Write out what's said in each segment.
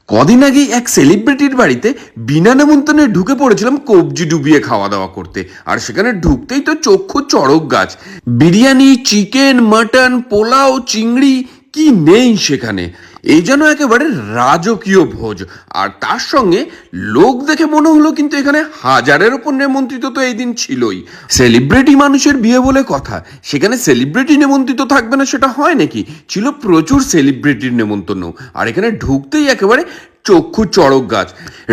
কদিন আগেই এক সেলিব্রিটির বাড়িতে বিনা নেমন্তন্নে ঢুকে পড়েছিলাম কবজি ডুবিয়ে খাওয়া দাওয়া করতে। আর সেখানে ঢুকতেই তো চক্ষু চড়ক গাছ। বিরিয়ানি, চিকেন, মাটন, পোলাও, চিংড়ি, কি নেই সেখানে। এই যেন একেবারে রাজকীয় ভোজ। আর তার সঙ্গে লোক দেখে মনে হলো কিন্তু এখানে হাজারের ওপর নেমন্ত্রিত তো এই দিন ছিলই। সেলিব্রিটি মানুষের বিয়ে বলে কথা, সেখানে সেলিব্রিটি নেমন্ত্রিত থাকবে না সেটা হয় নাকি? ছিল প্রচুর সেলিব্রিটির নেমন্তন্ন। আর এখানে ঢুকতেই একেবারে চক্ষু চড়ক গাছ।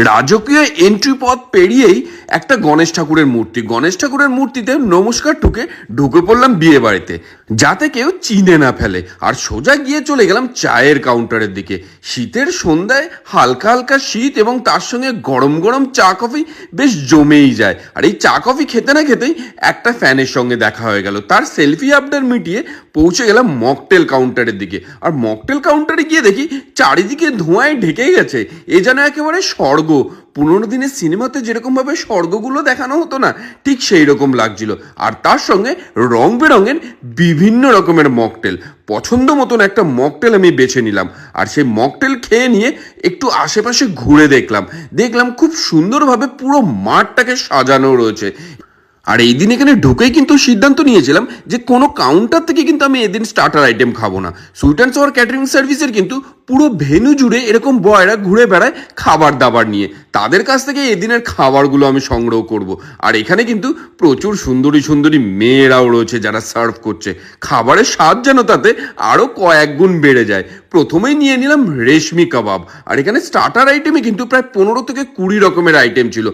রাজকীয় এন্ট্রি পথ পেরিয়েই একটা গণেশ ঠাকুরের মূর্তি, গণেশ ঠাকুরের মূর্তিতে নমস্কার ঢুকে পড়লাম বিয়ে বাড়িতে, যাতে কেউ চিনে না ফেলে। আর সোজা গিয়ে চলে গেলাম চায়ের কাউন্টারের দিকে। শীতের সন্ধ্যায় হালকা হালকা শীত এবং তার সঙ্গে গরম গরম চা কফি বেশ জমেই যায়। আর এই চা কফি খেতে না খেতেই একটা ফ্যানের সঙ্গে দেখা হয়ে গেল। তার সেলফি আপডেট মিটিয়ে পৌঁছে গেলাম মকটেল কাউন্টারের দিকে। আর মকটেল কাউন্টারে গিয়ে দেখি চারিদিকে ধোঁয়ায় ঢেকেই গেছে। এ যেন একেবারে স্বর্গ। পুরোনো দিনের সিনেমাতে যেরকমভাবে স্বর্গগুলো দেখানো হতো না, ঠিক সেই রকম লাগছিল। আর তার সঙ্গে রং বেরঙের বিভিন্ন রকমের মকটেল। পছন্দ মতন একটা মকটেল আমি বেছে নিলাম। আর সেই মকটেল খেয়ে নিয়ে একটু আশেপাশে ঘুরে দেখলাম খুব সুন্দরভাবে পুরো মাঠটাকে সাজানো রয়েছে। আর এই দিন এখানে ঢুকেই কিন্তু সিদ্ধান্ত নিয়েছিলাম যে কোনো কাউন্টার থেকে কিন্তু আমি এদিন স্টার্টার আইটেম খাবো না। সুইট অ্যান্ড সাওয়ার ক্যাটারিং সার্ভিসের কিন্তু পুরো ভেন্যু জুড়ে এরকম বয়রা ঘুরে বেড়ায় খাবার দাবার নিয়ে। তাদের কাছ থেকে এদিনের খাবারগুলো আমি সংগ্রহ করব। আর এখানে কিন্তু প্রচুর সুন্দরী সুন্দরী মেয়েরাও রয়েছে যারা সার্ভ করছে। খাবারের স্বাদ যেন তাতে আরও কয়েক গুণ বেড়ে যায়। প্রথমেই নিয়ে নিলাম রেশমি কাবাব। আর এখানে স্টার্টার আইটেমে কিন্তু প্রায় 15 থেকে 20 রকমের আইটেম ছিল।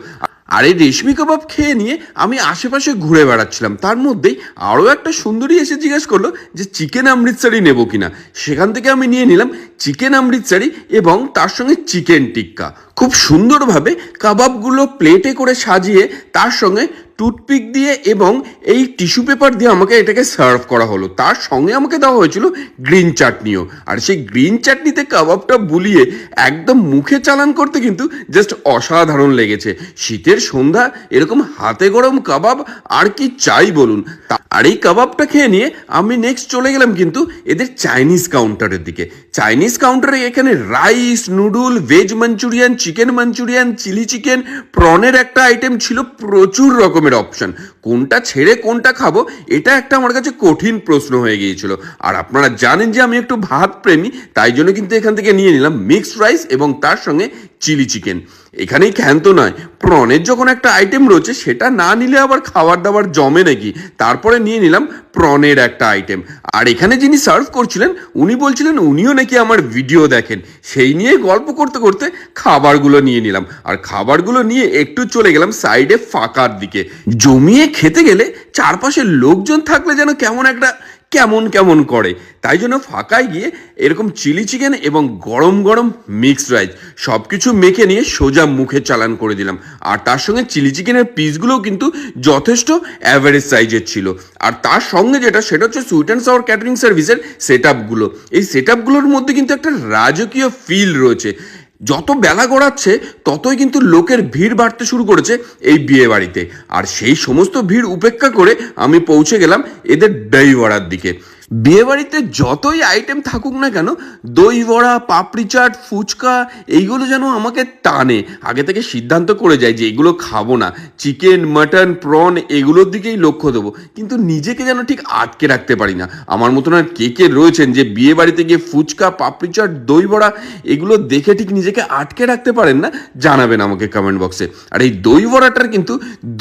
আর এই রেশমি কাবাব খেয়ে নিয়ে আমি আশেপাশে ঘুরে বেড়াচ্ছিলাম। তার মধ্যেই আরও একটা সুন্দরী এসে জিজ্ঞেস করলো যে চিকেন অমৃতসরি নেবো কিনা। সেখান থেকে আমি নিয়ে নিলাম চিকেন অমৃতসরি এবং তার সঙ্গে চিকেন টিক্কা। খুব সুন্দরভাবে কাবাবগুলো প্লেটে করে সাজিয়ে তার সঙ্গে টুথপিক দিয়ে এবং এই টিস্যু পেপার দিয়ে আমাকে এটাকে সার্ভ করা হলো। তার সঙ্গে আমাকে দেওয়া হয়েছিল গ্রিন চাটনিও। আর সেই গ্রিন চাটনিতে কাবাবটা বুলিয়ে একদম মুখে চালান করতে কিন্তু জাস্ট অসাধারণ লেগেছে। শীতের সন্ধ্যা এরকম হাতে গরম কাবাব আর কি চাই বলুন। আর এই কাবাবটা খেয়ে নিয়ে আমি নেক্সট চলে গেলাম কিন্তু এদের চাইনিজ কাউন্টারের দিকে। চাইনিজ কাউন্টারে এখানে rice, noodle, veg manchurian, chicken manchurian, chilli chicken, প্রনের একটা আইটেম ছিল, প্রচুর রকমের অপশন। কোনটা ছেড়ে কোনটা খাবো এটা একটা আমার কাছে কঠিন প্রশ্ন হয়ে গিয়েছিল। আর আপনারা জানেন যে আমি একটু ভাত প্রেমী, তাই জন্য কিন্তু এখান থেকে নিয়ে নিলাম মিক্সড রাইস এবং তার সঙ্গে চিলি চিকেন। এখানেই ক্ষান্ত নয়, প্রনের যখন একটা আইটেম রয়েছে সেটা না নিলে আবার খাবার দাবার জমে নাকি। তারপরে নিয়ে নিলাম প্রনের একটা আইটেম। আর এখানে যিনি সার্ভ করছিলেন উনি বলছিলেন উনিও নাকি আমার ভিডিও দেখেন। সেই নিয়ে গল্প করতে করতে খাবারগুলো নিয়ে নিলাম। আর খাবারগুলো নিয়ে একটু চলে গেলাম সাইডে ফাঁকার দিকে। জমিয়ে খেতে গেলে চারপাশে লোকজন থাকলে যেন কেমন করে, তাই জন্য ফাঁকায় গিয়ে এরকম চিলি চিকেন এবং গরম গরম মিক্সড রাইস সব কিছু মেখে নিয়ে সোজা মুখে চালান করে দিলাম। আর তার সঙ্গে চিলি চিকেনের পিসগুলোও কিন্তু যথেষ্ট অ্যাভারেজ সাইজের ছিল। আর তার সঙ্গে সেটা হচ্ছে সুইট অ্যান্ড সাওয়ার ক্যাটারিং সার্ভিসের সেট আপগুলো। এই সেট আপগুলোর মধ্যে কিন্তু একটা রাজকীয় ফিল রয়েছে। যত বেলা গড়াচ্ছে ততই কিন্তু লোকের ভিড় বাড়তে শুরু করেছে এই বিয়ে বাড়িতে। আর সেই সমস্ত ভিড় উপেক্ষা করে আমি পৌঁছে গেলাম এদের দই বড়ার দিকে। বিয়ে বাড়িতে যতই আইটেম থাকুক না কেন, দই বড়া, পাপড়ি চাট, ফুচকা এইগুলো যেন আমাকে টানে। আগে থেকে সিদ্ধান্ত করে যায় যে এগুলো খাবো না, চিকেন, মাটন, প্রন এগুলোর দিকেই লক্ষ্য দেবো। কিন্তু নিজেকে যেন ঠিক আটকে রাখতে পারি না। আমার মতন আর কে রয়েছেন যে বিয়ে বাড়িতে গিয়ে ফুচকা, পাপড়ি চাট, দই বড়া এগুলো দেখে ঠিক নিজেকে আটকে রাখতে পারেন না? জানাবেন আমাকে কমেন্ট বক্সে। আর এই দই বড়াটার কিন্তু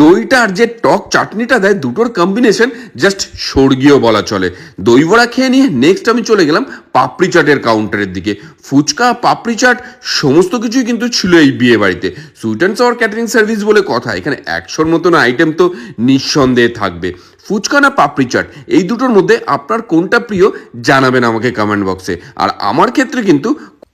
দইটা আর যে টক চাটনিটা দেয়, দুটোর কম্বিনেশন জাস্ট স্বর্গীয় বলা চলে। দই বড়া খেয়ে নিয়ে নেক্সট আমি চলে গেলাম পাপড়ি চাটের কাউন্টারের দিকে। ফুচকা, পাপড়ি চাট সমস্ত কিছুই কিন্তু ছিল এই বিয়ে বাড়িতে। Sweet and sour catering service বলে কথা, এখানে 100-র মতন আইটেম তো নিঃসন্দেহে থাকবে। ফুচকা না পাপড়ি চাট, এই দুটোর মধ্যে আপনার কোনটা প্রিয় জানাবেন আমাকে কমেন্ট বক্সে। আর আমার ক্ষেত্রে কিন্তু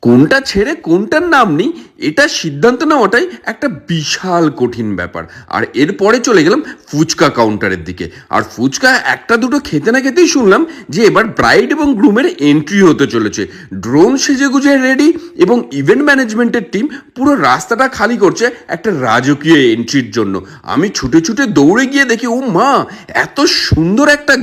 কোনটা ছেড়ে কোনটার নাম নেই এটা সিদ্ধান্ত নেওয়াটাই একটা বিশাল কঠিন ব্যাপার। আর এরপরে চলে গেলাম ফুচকা কাউন্টারের দিকে। আর ফুচকা একটা দুটো খেতে না খেতেই শুনলাম যে এবার ব্রাইড এবং গ্রুমের এন্ট্রি হতে চলেছে। ড্রোন সেজে গুজে রেডি এবং ইভেন্ট ম্যানেজমেন্টের টিম পুরো রাস্তাটা খালি করছে একটা রাজকীয় এন্ট্রির জন্য। আমি ছুটে ছুটে দৌড়ে গিয়ে দেখি ও মা, এত সুন্দর একটা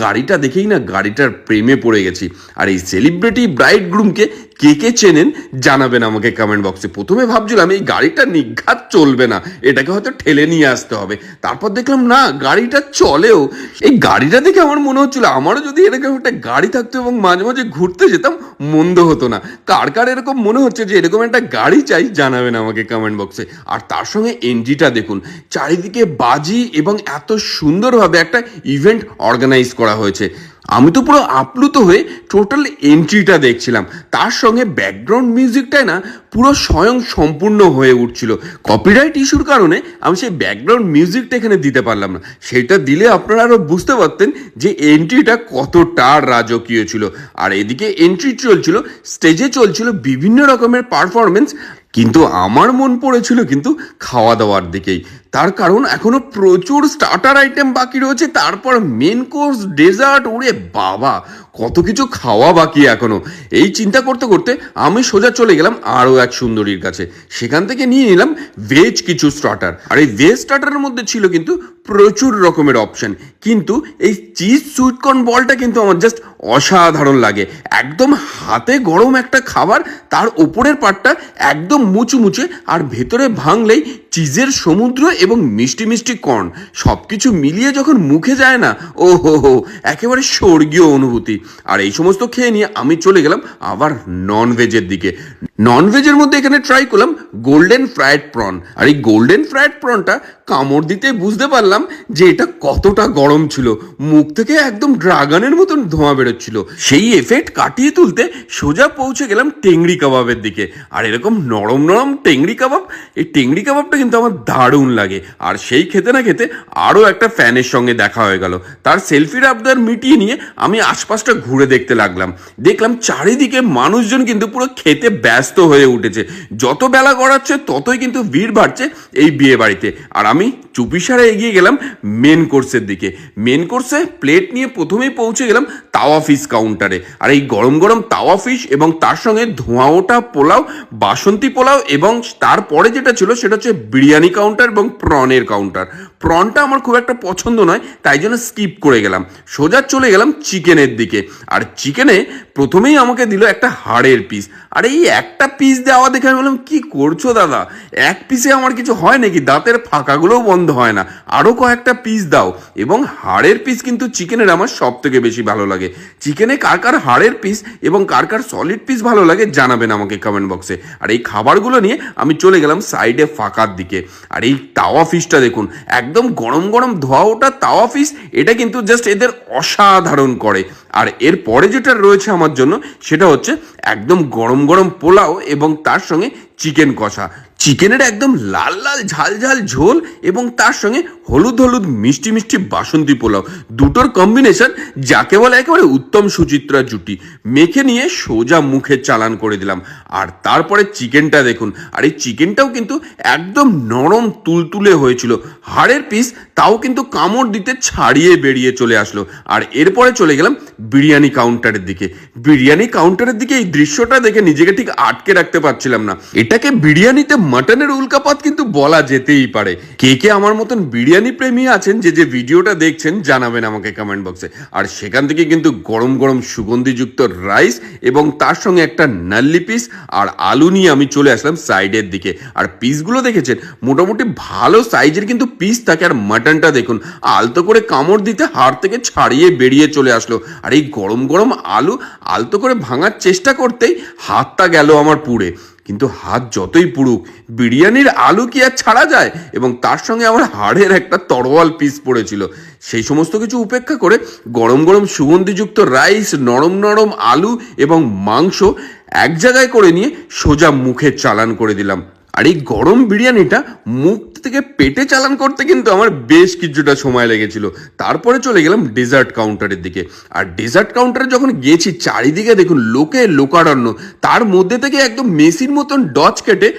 গাড়িটা দেখেই না গাড়িটার প্রেমে পড়ে গেছি। আর এই সেলিব্রিটি ব্রাইড গ্রুমকে কে কে চেনেন জানাবেন আমাকে কমেন্ট বক্সে। প্রথমে ভাবছিলাম এই গাড়িটা নিঘাত চলবে না, এটাকে হয়তো ঠেলে নিয়ে আসতে হবে। তারপর দেখলাম না, গাড়িটা চলেও। এই গাড়িটা দেখে আমার মনে হচ্ছিল আমারও যদি এরকম একটা গাড়ি থাকতো এবং মাঝে মাঝে ঘুরতে যেতাম, মন্দ হতো না। কার কার এরকম মনে হচ্ছে যে এরকম একটা গাড়ি চাই জানাবেন আমাকে কমেন্ট বক্সে। আর তার সঙ্গে এনজিটা দেখুন, চারিদিকে বাজি এবং এত সুন্দরভাবে একটা ইভেন্ট অর্গানাইজ করা হয়েছে। আমি তো পুরো আপ্লুত হয়ে টোটাল এন্ট্রিটা দেখছিলাম। তার সঙ্গে ব্যাকগ্রাউন্ড মিউজিকটাই না পুরো স্বয়ং সম্পূর্ণ হয়ে উঠছিল। কপিরাইট ইস্যুর কারণে আমি সেই ব্যাকগ্রাউন্ড মিউজিকটা এখানে দিতে পারলাম না। সেটা দিলে আপনারা আরও বুঝতে পারতেন যে এন্ট্রিটা কতটা রাজকীয় ছিল। আর এদিকে এন্ট্রি চলছিল, স্টেজে চলছিল বিভিন্ন রকমের পারফরমেন্স, কিন্তু আমার মন পড়েছিল কিন্তু খাওয়া দাওয়ার দিকেই। তার কারণ এখনো প্রচুর স্টার্টার আইটেম বাকি রয়েছে, তারপর মেন কোর্স, ডেজার্ট, ওরে বাবা কত কিছু খাওয়া বাকি এখনো। এই চিন্তা করতে করতে আমি সোজা চলে গেলাম আরও এক সুন্দরীর কাছে। সেখান থেকে নিয়ে নিলাম ভেজ কিছু স্টার্টার। আর এই ভেজ স্টার্টারের মধ্যে ছিল কিন্তু প্রচুর রকমের অপশন, কিন্তু এই চিজ সুইটকর্ন বলটা কিন্তু আমার জাস্ট অসাধারণ লাগে। একদম হাতে গরম একটা খাবার, তার ওপরের পাটটা একদম মুচমুচে, আর ভেতরে ভাঙলেই চিজের সমুদ্র এবং মিষ্টি মিষ্টি কর্ন, সব কিছু মিলিয়ে যখন মুখে যায় না, ও হো একেবারে স্বর্গীয় অনুভূতি। আর এই সমস্ত খেয়ে নিয়ে আমি চলে গেলাম আবার নন ভেজের দিকে। নন ভেজের মধ্যে এখানে ট্রাই করলাম গোল্ডেন ফ্রাইড প্রন। আর এই গোল্ডেন ফ্রাইড প্রনটা কামড় দিতে বুঝতে পারলাম যে এটা কতটা গরম ছিল। মুখ থেকে একদম ড্রাগনের মতন ধোঁয়া বেরোচ্ছিল। সেই এফেক্ট কাটিয়ে তুলতে সোজা পৌঁছে গেলাম টেংরি কাবাবের দিকে। আর এরকম নরম নরম টেংরি কাবাব, এই টেংরি কাবাবটা কিন্তু আমার দারুণ লাগে। আর সেই খেতে না খেতে আরও একটা ফ্যানের সঙ্গে দেখা হয়ে গেল। তার সেলফির আবদার মিটিয়ে নিয়ে আমি আশপাশটা ঘুরে দেখতে লাগলাম। দেখলাম চারিদিকে মানুষজন কিন্তু পুরো খেতে ব্যস্ত হয়ে উঠেছে। যত বেলা গড়াচ্ছে ততই কিন্তু ভিড় বাড়ছে এই বিয়ে বাড়িতে। আর আমি চুপিসারে এগিয়ে গেলাম মেন কোর্সের দিকে। মেন কোর্সে প্লেট নিয়ে প্রথমেই পৌঁছে গেলাম তাওয়া ফিশ কাউন্টারে। আর এই গরম গরম তাওয়া ফিশ এবং তার সঙ্গে ধোঁয়া ওঠা পোলাও, বাসন্তী পোলাও, এবং তারপরে যেটা ছিল সেটা হচ্ছে বিরিয়ানি কাউন্টার এবং প্রনের কাউন্টার। প্রনটা আমার খুব একটা পছন্দ নয়, তাই জন্য স্কিপ করে গেলাম। সোজা চলে গেলাম চিকেনের দিকে। আর চিকেনে প্রথমেই আমাকে দিল একটা হাড়ের পিস। আর এই একটা পিস দেওয়া দেখে আমি বললাম, কি করছো দাদা, এক পিসে আমার কিছু হয় নাকি? দাঁতের ফাঁকাগুলোও বন্ধ হয় না, আরও কয়েকটা পিস দাও। এবং হাড়ের পিস কিন্তু চিকেনের আমার সব থেকে বেশি ভালো লাগে। চিকেনে কার কার হাড়ের পিস এবং কার কার সলিড পিস ভালো লাগে জানাবেন আমাকে কমেন্ট বক্সে। আর এই খাবারগুলো নিয়ে আমি চলে গেলাম সাইডে ফাঁকার দিকে। আর এই তাওয়া ফিশটা দেখুন, একদম গরম গরম ধোয়া ওটা তাওয়া ফিশ, এটা কিন্তু জাস্ট এদের অসাধারণ করে। আর এর পরে যেটা রয়েছে আমার জন্য সেটা হচ্ছে একদম গরম গরম পোলাও এবং তার সঙ্গে চিকেন কষা। চিকেনের একদম লাল লাল ঝাল ঝাল ঝোল এবং তার সঙ্গে হলুদ হলুদ মিষ্টি মিষ্টি বাসন্তী পোলাও, দুটোর কম্বিনেশন যাকে বলে একেবারে উত্তম সুচিত্রা জুটি। মেখে নিয়ে সোজা মুখে চালান করে দিলাম। আর তারপরে চিকেনটা দেখুন, আর এই চিকেনটাও কিন্তু একদম নরম তুলতুলে হয়েছিল। হাড়ের পিস, তাও কিন্তু কামড় দিতে ছাড়িয়ে বেরিয়ে চলে আসলো। আর এরপরে চলে গেলাম বিরিয়ানি কাউন্টারের দিকে। বিরিয়ানি কাউন্টারের দিকে এই দৃশ্যটা দেখে নিজেকে ঠিক আটকে রাখতে পারছিলাম না। এটাকে বিরিয়ানিতে মাটনের উল্কাপাত কিন্তু বলা যেতেই পারে। কে কে আমার মতন বিরিয়ানি প্রেমী আছেন যে ভিডিওটা দেখছেন জানাবেন আমাকে কমেন্ট বক্সে। আর সেখান থেকে কিন্তু গরম গরম সুগন্ধিযুক্ত রাইস এবং তার সঙ্গে একটা নাল্লি পিস আর আলু নিয়ে আমি চলে আসলাম সাইডের দিকে। আর পিসগুলো দেখেছেন মোটামুটি ভালো সাইজের কিন্তু পিস থাকে। আর মাটনটা দেখুন, আলতো করে কামড় দিতে হাড় থেকে ছাড়িয়ে বেরিয়ে চলে আসলো। আর এই গরম গরম আলু আলতো করে ভাঙার চেষ্টা করতেই হাতটা গেল আমার পুড়ে। কিন্তু হাত যতই পুড়ুক, বিরিয়ানির আলু কি আর ছাড়া যায়? এবং তার সঙ্গে আমার হাড়ের একটা তরোয়াল পিস পড়েছিল। সেই সমস্ত কিছু উপেক্ষা করে গরম গরম সুগন্ধিযুক্ত রাইস, নরম নরম আলু এবং মাংস এক জায়গায় করে নিয়ে সোজা মুখে চালান করে দিলাম। আর এই গরম বিরিয়ানিটা মুখ থেকে পেটে চালান করতে কিন্তু আমার বেশ কিছুটা সময় লেগেছিল। তারপরে চলে গেলাম ডেজার্ট কাউন্টারের দিকে। আর ডেজার্ট কাউন্টারে যখন গেছি, চারিদিকে দেখুন লোকে লোকারণ্য, তার মধ্যে থেকে একদম মেসির মতন ডচ কেটে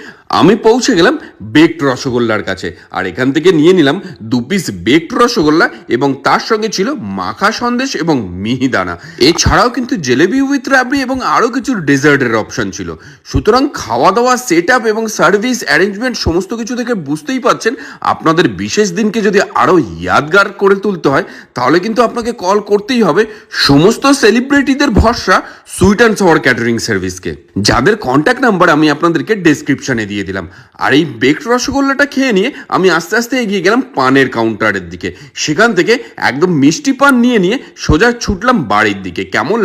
আমি পৌঁছে গেলাম বেকড রসগোল্লার কাছে। আর এখান থেকে নিয়ে নিলাম 2 পিস বেকড রসগোল্লা এবং তার সঙ্গে ছিল মাখা সন্দেশ এবং মিহিদানা। এছাড়াও কিন্তু জেলেবি উইথ রাবড়ি এবং আরও কিছু ডেজার্টের অপশন ছিল। সুতরাং খাওয়া দাওয়া, সেট আপ এবং সার্ভিস অ্যারেঞ্জমেন্ট সমস্ত কিছু থেকে বুঝতেই পারছেন, আপনাদের বিশেষ দিনকে যদি আরও ইয়াদগার করে তুলতে হয় তাহলে কিন্তু আপনাকে কল করতেই হবে সমস্ত সেলিব্রিটিদের ভরসা সুইট অ্যান্ড সাওয়ার ক্যাটারিং সার্ভিসকে, যাদের কন্ট্যাক্ট নাম্বার আমি আপনাদেরকে ডেসক্রিপশনে দিয়ে দিলাম। আর এই বেকড রসগোল্লাটা খেয়ে নিয়ে আমি আস্তে আস্তে এগিয়ে গেলাম পানের কাউন্টারের দিকে। সেখান থেকে একদম মিষ্টি পান নিয়ে সোজা ছুটলাম বাড়ির দিকে। কেমন